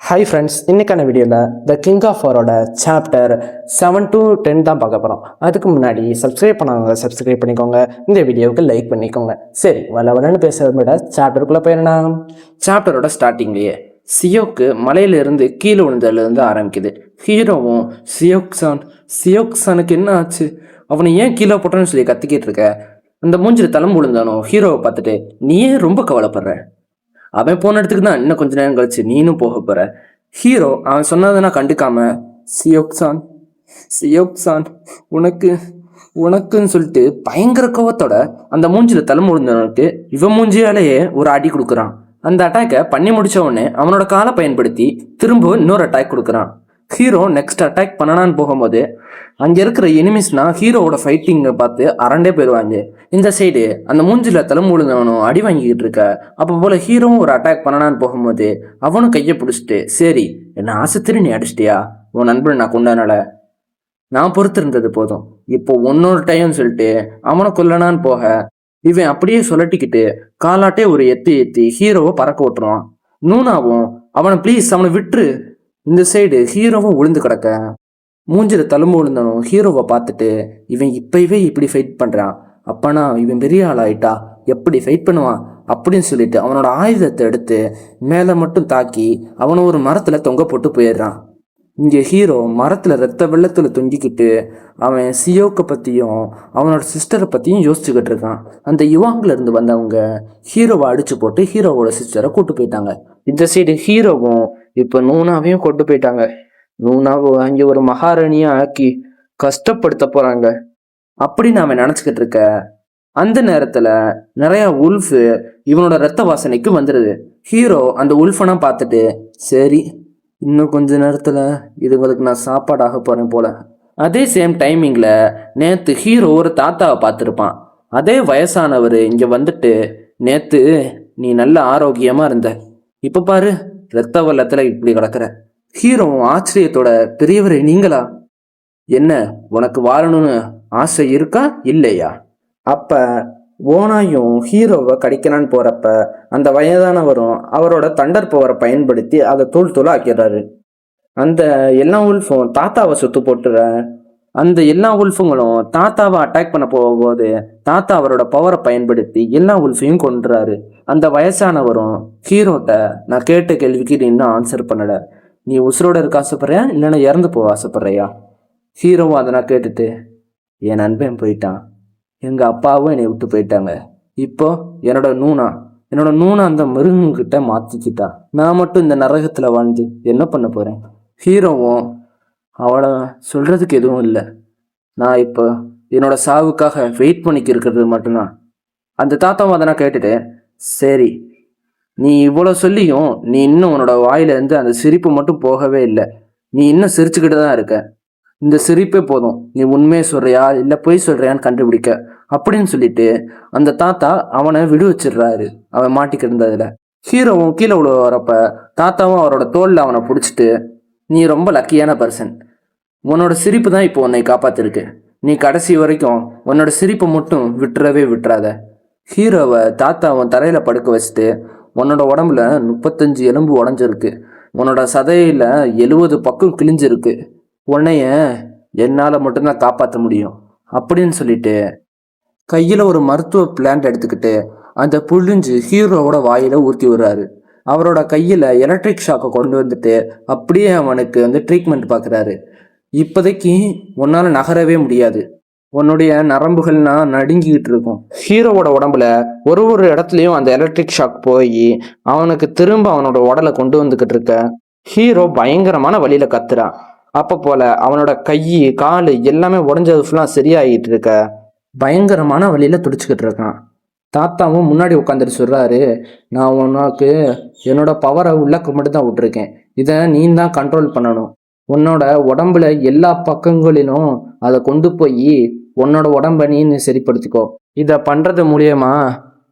Hi friends, இன்றைக்கான வீடியோவில் the king of வாரோட சாப்டர் 7 to 10 தான் பார்க்க போகிறோம். அதுக்கு முன்னாடி சப்ஸ்கிரைப் பண்ணாங்க, சப்ஸ்கிரைப் பண்ணிக்கோங்க. இந்த வீடியோவுக்கு லைக் பண்ணிக்கோங்க. சரி, வளவலன்னு பேசுகிறத விட சாப்டருக்குள்ளே போயிடலாம். சாப்டரோட ஸ்டார்டிங்லேயே சியோக்கு மலையிலிருந்து கீழே விழுந்ததுலேருந்து ஆரம்பிக்குது. ஹீரோவும் சியோக்சானுக்கு என்ன ஆச்சு, அவனை ஏன் கீழே போட்டோன்னு சொல்லி கத்திக்கிட்டு இருக்க. அந்த மூஞ்சில் தளம் விழுந்தானோ ஹீரோவை பார்த்துட்டு, நீ ஏன் ரொம்ப கவலைப்படுற, அவன் போன இடத்துக்கு தான் இன்னும் கொஞ்ச நேரம் கழிச்சு நீனும் போக போற. ஹீரோ அவன் சொன்னதை கண்டுக்காம, சியோக்சான் சியோக்சான் உனக்கு உனக்குன்னு சொல்லிட்டு பயங்கர கோவத்தோட அந்த மூஞ்சில தலை முடிஞ்சவனுக்கு இவன் மூஞ்சியாலேயே ஒரு அடி கொடுக்குறான். அந்த அட்டாக்கை பண்ணி முடிச்ச உடனே அவனோட காலை பயன்படுத்தி திரும்ப இன்னொரு அட்டாக் கொடுக்குறான். ஹீரோ நெக்ஸ்ட் அட்டாக் பண்ணனான்னு போகும்போது அங்கே இருக்கிற எனிமிஸ்னா ஹீரோவோட ஃபைட்டிங்கை பார்த்து அரண்டே போயிடுவாங்க. இந்த சைடு அந்த மூஞ்சில தலை விழுந்தவனும் அடி வாங்கிக்கிட்டு இருக்க. அப்போ போல ஹீரோவும் ஒரு அட்டாக் பண்ணனான்னு போகும்போது அவனும் கையை பிடிச்சிட்டு, சரி என்ன ஆசைத்திரி நீ அடிச்சிட்டியா, உன் நண்பன் நான் கொண்டனால நான் பொறுத்து இருந்தது போதும், இப்போ ஒன்னொரு டைம் சொல்லிட்டு அவனை கொல்லனான்னு போக இவன் அப்படியே சொல்லட்டிக்கிட்டு காலாட்டே ஒரு எத்தி ஹீரோவை பறக்க விட்டுருவான். நூனாவும் அவனை ப்ளீஸ் அவனை விட்டுரு. இந்த சைடு ஹீரோவும் விழுந்து கிடக்க மூஞ்சில தழும்பு விழுந்தனும் ஹீரோவை பார்த்துட்டு, இவன் இப்பவே இப்படி ஃபைட் பண்ணுறான், அப்பனா இவன் பெரிய ஆள் ஆயிட்டா எப்படி ஃபைட் பண்ணுவான் அப்படின்னு சொல்லிட்டு அவனோட ஆயுதத்தை எடுத்து மேலே மட்டும் தாக்கி அவனை ஒரு மரத்தில் தொங்க போட்டு போயிடுறான். இங்கே ஹீரோ மரத்தில் ரத்த வெள்ளத்தில் தொங்கிக்கிட்டு அவன் சியோக்கை பற்றியும் அவனோட சிஸ்டரை பற்றியும் யோசிச்சுக்கிட்டு இருக்கான். அந்த யுவாங்கிலேருந்து வந்தவங்க ஹீரோவை அடிச்சு போட்டு ஹீரோவோட சிஸ்டரை கூட்டு போயிட்டாங்க. இந்த சைடு ஹீரோவும் இப்போ நூனாவையும் கொண்டு போயிட்டாங்க. நூனாவை அங்கே ஒரு மகாராணியா ஆக்கி கஷ்டப்படுத்த போறாங்க அப்படின்னு அவன் நினச்சிக்கிட்டு இருக்க. அந்த நேரத்தில் நிறைய உல்ஃபு இவனோட ரத்த வாசனைக்கு வந்துடுது. ஹீரோ அந்த உல்ஃபனா பார்த்துட்டு, சரி இன்னும் கொஞ்ச நேரத்தில் இதுங்களுக்கு நான் சாப்பாடாக போகிறேன் போல. அதே சேம் டைமிங்கில் நேற்று ஹீரோ ஒரு தாத்தாவை பார்த்துருப்பான். அதே வயசானவர் இங்கே வந்துட்டு, நேற்று நீ நல்ல ஆரோக்கியமாக இருந்த, இப்போ பாரு ரத்த வெள்ளத்தில் இப்படி கிடக்குற. ஹீரோ ஆச்சரியத்தோட, பெரியவரே நீங்களா, என்ன உனக்கு வாழணும்னு ஆசை இருக்கா இல்லையா? அப்ப ஓனாயும் ஹீரோவை கடிக்கலான்னு போறப்ப அந்த வயதானவரும் அவரோட தண்டர் பவரை பயன்படுத்தி அதை தூள் ஆக்கிடுறாரு. அந்த எல்லா உல்ஃபும் தாத்தாவை சுத்து போட்டுற. அந்த எல்லா உல்ஃபுங்களும் தாத்தாவை அட்டாக் பண்ண போகும்போது தாத்தா அவரோட பவரை பயன்படுத்தி எல்லா உல்ஃபையும் கொண்டுறாரு. அந்த வயசானவரும் ஹீரோட்ட, நான் கேட்ட கேள்விக்கு நீ இன்னும் ஆன்சர் பண்ணல, நீ உசுரோட இருக்க ஆசைப்படுறியா இல்லைன்னா இறந்து போக ஆசைப்படுறியா? ஹீரோவும் அதை நான் கேட்டுட்டு, என் நண்பன் போயிட்டான், எங்கள் அப்பாவும் என்னை விட்டு போயிட்டாங்க, இப்போ என்னோட நூனா அந்த மிருகங்கிட்ட மாற்றிக்கிட்டா, நான் மட்டும் இந்த நரகத்தில் வாழ்ந்து என்ன பண்ண போகிறேன்? ஹீரோவும் அவளை சொல்கிறதுக்கு எதுவும் இல்லை, நான் இப்போ என்னோட சாவுக்காக வெயிட் பண்ணிக்க இருக்கிறது மட்டும்தான். அந்த தாத்தாவும் அதை நான் கேட்டுட்டு, சரி நீ இவ்வளோ சொல்லியும் நீ இன்னும் உன்னோட வாயிலிருந்து அந்த சிரிப்பு மட்டும் போகவே இல்லை, நீ இன்னும் சிரிச்சுக்கிட்டு தான் இருக்க, இந்த சிரிப்பே போதும், நீ உண்மையை சொல்றியா இல்லை பொய் சொல்றியான்னு கண்டுபிடிக்க அப்படின்னு சொல்லிட்டு அந்த தாத்தா அவனை விடு வச்சிடுறாரு அவன் மாட்டிக்கிருந்ததுல. ஹீரோவும் கீழே விழ வரப்ப தாத்தாவும் அவரோட தோல்ல அவனை பிடிச்சிட்டு, நீ ரொம்ப லக்கியான பர்சன், உன்னோட சிரிப்பு தான் இப்போ உன்னை காப்பாத்திருக்கு, நீ கடைசி வரைக்கும் உன்னோட சிரிப்பை மட்டும் விட்டுறாத. ஹீரோவை தாத்தா அவன் தரையில படுக்க வச்சுட்டு, உன்னோட உடம்புல 35 எலும்பு உடஞ்சிருக்கு, உன்னோட சதையில 70 பக்கம் கிழிஞ்சிருக்கு, உன்னைய என்னால் மட்டும்தான் காப்பாற்ற முடியும் அப்படின்னு சொல்லிட்டு கையில் ஒரு மருத்துவ பிளான்ட் எடுத்துக்கிட்டு அந்த புழிஞ்சு ஹீரோவோட வாயில ஊற்றி விடுறாரு. அவரோட கையில் எலக்ட்ரிக் ஷாக்கை கொண்டு வந்துட்டு அப்படியே அவனுக்கு ட்ரீட்மெண்ட் பார்க்குறாரு. இப்போதைக்கு உன்னால் நகரவே முடியாது, உன்னுடைய நரம்புகள்னா நடுங்கிக்கிட்டு இருக்கும். ஹீரோவோட உடம்புல ஒரு இடத்துலையும் அந்த எலக்ட்ரிக் ஷாக் போய் அவனுக்கு திரும்ப அவனோட உடலை கொண்டு வந்துக்கிட்டு இருக்க. ஹீரோ பயங்கரமான வழியில கத்துறான். அப்போ போல அவனோட கை கால் எல்லாமே உடஞ்சது ஃபுல்லாக சரியாகிட்டு இருக்க பயங்கரமான வழியில துடிச்சுக்கிட்டு இருக்கான். தாத்தாவும் முன்னாடி உட்காந்துட்டு சொல்றாரு, நான் உனக்கு என்னோட பவரை உள்ளக்கு மட்டும் தான் விட்டுருக்கேன், இதை நீ தான் கண்ட்ரோல் பண்ணணும், உன்னோட உடம்புல எல்லா பக்கங்களிலும் அதை கொண்டு போய் உன்னோட உடம்ப நீ சரிப்படுத்திக்கோ, இதை பண்றது மூலியமா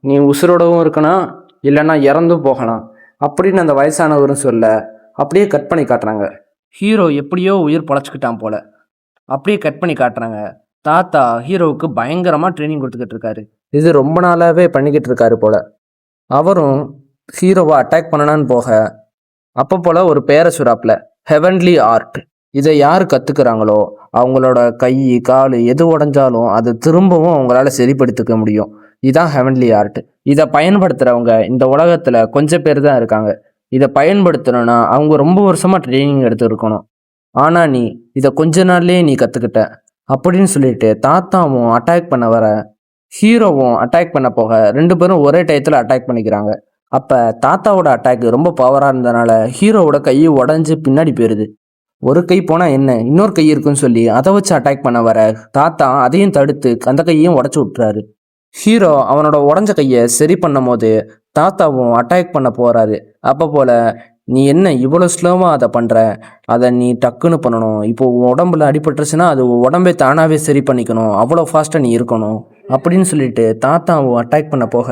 நீ உசுரோடவும் இருக்கணும் இல்லைன்னா இறந்தும் போகலாம் அப்படின்னு அந்த வயசானவரும் சொல்ல அப்படியே கட் பண்ணி காட்டுறாங்க. ஹீரோ எப்படியோ உயிர் பொழைச்சிக்கிட்டான் போல அப்படியே கட் பண்ணி காட்டுறாங்க. தாத்தா ஹீரோவுக்கு பயங்கரமாக ட்ரைனிங் கொடுத்துக்கிட்டு இருக்காரு. இது ரொம்ப நாளாகவே பண்ணிக்கிட்டு இருக்காரு போல. அவரும் ஹீரோவை அட்டாக் பண்ணலான்னு போக அப்போ போல ஒரு பேரை சுறாப்புல ஹெவன்லி ஆர்ட். இதை யார் கத்துக்கிறாங்களோ அவங்களோட கை கால் எது உடைஞ்சாலும் அதை திரும்பவும் அவங்களால சரிப்படுத்திக்க முடியும். இதான் ஹெவன்லி ஆர்ட். இதை பயன்படுத்துறவங்க இந்த உலகத்துல கொஞ்சம் பேர் தான் இருக்காங்க. இதை பயன்படுத்தணும்னா அவங்க ரொம்ப வருஷமா ட்ரைனிங் எடுத்து இருக்கணும். ஆனா நீ இதை கொஞ்ச நாள்லயே நீ கத்துக்கிட்ட அப்படின்னு சொல்லிட்டு தாத்தாவும் அட்டாக் பண்ண வர ஹீரோவும் அட்டாக் பண்ண போக 2 பேரும் ஒரே டயத்துல அட்டாக் பண்ணிக்கிறாங்க. அப்ப தாத்தாவோட அட்டாக் ரொம்ப பவரா இருந்தனால ஹீரோவோட கை உடஞ்சு பின்னாடி போயிருது. ஒரு கை போனா என்ன, இன்னொரு கை இருக்குன்னு சொல்லி அதை வச்சு அட்டாக் பண்ண வர தாத்தா அதையும் தடுத்து அந்த கையையும் உடச்சு விட்டுறாரு. ஹீரோ அவனோட உடஞ்ச கையை சரி பண்ணும் போது தாத்தாவும் அட்டாக் பண்ண போறாரு. அப்போ போல நீ என்ன இவ்வளோ ஸ்லோவா அதை பண்ற, அதை நீ டக்குன்னு பண்ணணும். இப்போ உன் உடம்புல அடிபட்டுருச்சுன்னா அது உன் உடம்பே தானாவே சரி பண்ணிக்கணும், அவ்வளோ ஃபாஸ்ட்டாக நீ இருக்கணும் அப்படின்னு சொல்லிட்டு தாத்தாவும் அட்டாக் பண்ண போக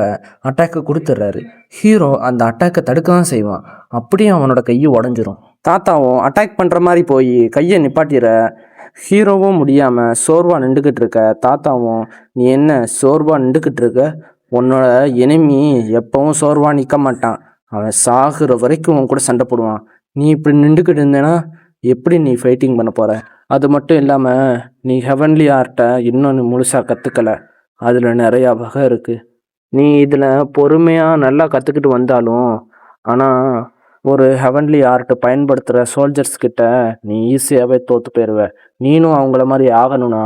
அட்டாக்கை கொடுத்துட்றாரு. ஹீரோ அந்த அட்டாக்கை தடுக்க தான் செய்வான். அப்படியே அவனோட கையை உடஞ்சிரும். தாத்தாவும் அட்டாக் பண்ணுற மாதிரி போய் கையை நிப்பாட்டிற ஹீரோவும் முடியாமல் சோர்வா நின்றுக்கிட்டு இருக்க தாத்தாவும், நீ என்ன சோர்வா நின்றுக்கிட்டு இருக்க, உன்னோட எனிமி எப்பவும் சோர்வா நிற்க மாட்டான், அவன் சாகுற வரைக்கும் உன் கூட சண்டை போடுவான். நீ இப்படி நின்றுக்கிட்டு இருந்தேன்னா எப்படி நீ ஃபைட்டிங் பண்ண போற? அது மட்டும் இல்லாமல் நீ ஹெவன்லி ஆர்ட்டை இன்னொன்று முழுசாக கற்றுக்கலை. அதில் நிறையா வகை இருக்குது. நீ இதில் பொறுமையாக நல்லா கற்றுக்கிட்டு வந்தாலும் ஆனால் ஒரு ஹெவன்லி ஆர்ட் பயன்படுத்துகிற சோல்ஜர்ஸ் கிட்ட நீ ஈஸியாகவே தோற்று போயிடுவ. நீனும் அவங்கள மாதிரி ஆகணும்னா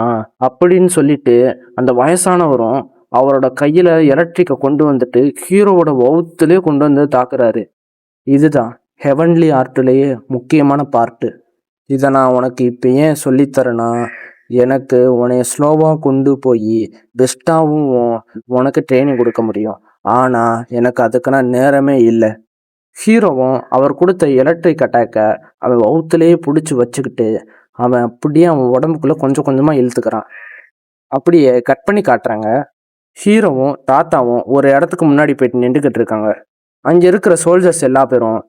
அப்படின்னு சொல்லிட்டு அந்த வயசானவரும் அவரோட கையில் எலக்ட்ரிக்கை கொண்டு வந்துட்டு ஹீரோவோட வவுத்துலேயே கொண்டு வந்து தாக்குறாரு. இதுதான் ஹெவன்லி ஆர்ட்லேயே முக்கியமான பார்ட்டு. இதை நான் உனக்கு இப்போ ஏன் சொல்லித்தரேன்னா, எனக்கு உன்னைய ஸ்லோவாக கொண்டு போய் பெஸ்ட்டாகவும் உனக்கு ட்ரைனிங் கொடுக்க முடியும். ஆனால் எனக்கு அதுக்கான நேரமே இல்லை. ஹீரோவும் அவர் கொடுத்த எலக்ட்ரிக் அட்டாக்கை அவன் வவுத்துலேயே பிடிச்சி வச்சுக்கிட்டு அவன் அப்படியே அவன் உடம்புக்குள்ளே கொஞ்சம் கொஞ்சமாக இழுத்துக்கிறான். அப்படியே கட் பண்ணி காட்டுறாங்க. ஹீரோவும் தாத்தாவும் ஒரு இடத்துக்கு முன்னாடி போயிட்டு நின்றுக்கிட்டு இருக்காங்க. அங்கே இருக்கிற சோல்ஜர்ஸ் எல்லா பேரும்,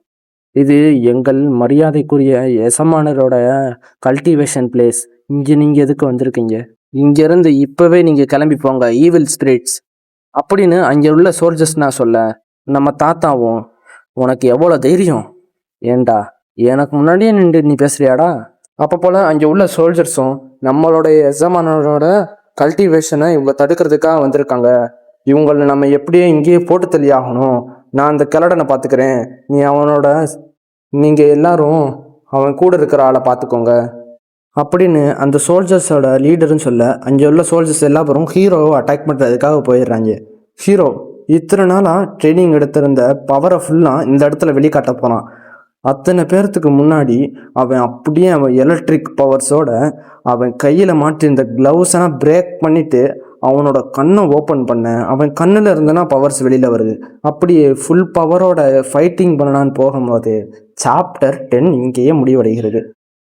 இது எங்கள் மரியாதைக்குரிய எசமானரோட கல்டிவேஷன் பிளேஸ், இங்கே நீங்கள் எதுக்கு வந்திருக்கீங்க, இங்கேருந்து இப்போவே நீங்கள் கிளம்பி போங்க ஈவில் ஸ்பிரிட்ஸ் அப்படின்னு அங்கே உள்ள சோல்ஜர்ஸ் நான் சொல்ல, நம்ம தாத்தாவும், உனக்கு எவ்வளோ தைரியம், ஏண்டா எனக்கு முன்னாடியே நின்று நீ பேசுறியாடா? அப்போ போல் அங்கே உள்ள சோல்ஜர்ஸும் நம்மளுடைய எசமானரோட கல்டிவேஷனை இவங்க தடுக்கிறதுக்காக வந்திருக்காங்க, இவங்களை நம்ம எப்படியே இங்கேயே போட்டு தள்ளி ஆகணும், நான் அந்த கிழடனை பார்த்துக்கிறேன், நீங்கள் எல்லாரும் அவன் கூட இருக்கிற ஆளை பார்த்துக்கோங்க அப்படின்னு அந்த சோல்ஜர்ஸோட லீடர்னு சொல்ல, அங்கே உள்ள சோல்ஜர்ஸ் எல்லா பேரும் ஹீரோவை அட்டாக் பண்ணுறதுக்காக போயிடுறாங்க. ஹீரோ இத்தனை நாளாக ட்ரைனிங் எடுத்திருந்த பவரை ஃபுல்லாக இந்த இடத்துல வெளிக்காட்ட போகிறான். அத்தனை பேர்த்துக்கு முன்னாடி அவன் அப்படியே அவன் எலக்ட்ரிக் பவர்ஸோட அவன் கையில் மாட்டிருந்த க்ளவுஸெல்லாம் பிரேக் பண்ணிவிட்டு அவனோட கண்ணை ஓப்பன் பண்ண, அவன் கண்ணில் இருந்தனா பவர்ஸ் வெளியில் வருது. அப்படியே ஃபுல் பவரோட ஃபைட்டிங் பண்ணலான்னு போகும்போது சாப்டர் 10 இங்கேயே முடிவடைகிறது.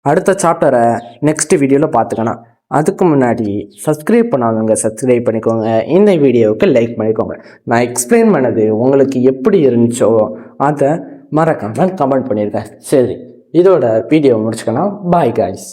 அடுத்த சாப்டரை நெக்ஸ்ட் வீடியோவில் பார்த்துக்கலாம். அதுக்கு முன்னாடி சப்ஸ்கிரைப் பண்ணாதவங்க சப்ஸ்கிரைப் பண்ணிக்கோங்க, இந்த வீடியோவுக்கு லைக் பண்ணிக்கோங்க. நான் எக்ஸ்பிளைன் பண்ணது உங்களுக்கு எப்படி இருந்துச்சோ அதை மறக்காமல் கமெண்ட் பண்ணியிருக்கேன். சரி, இதோட வீடியோ முடிச்சுக்கலாம். Bye guys.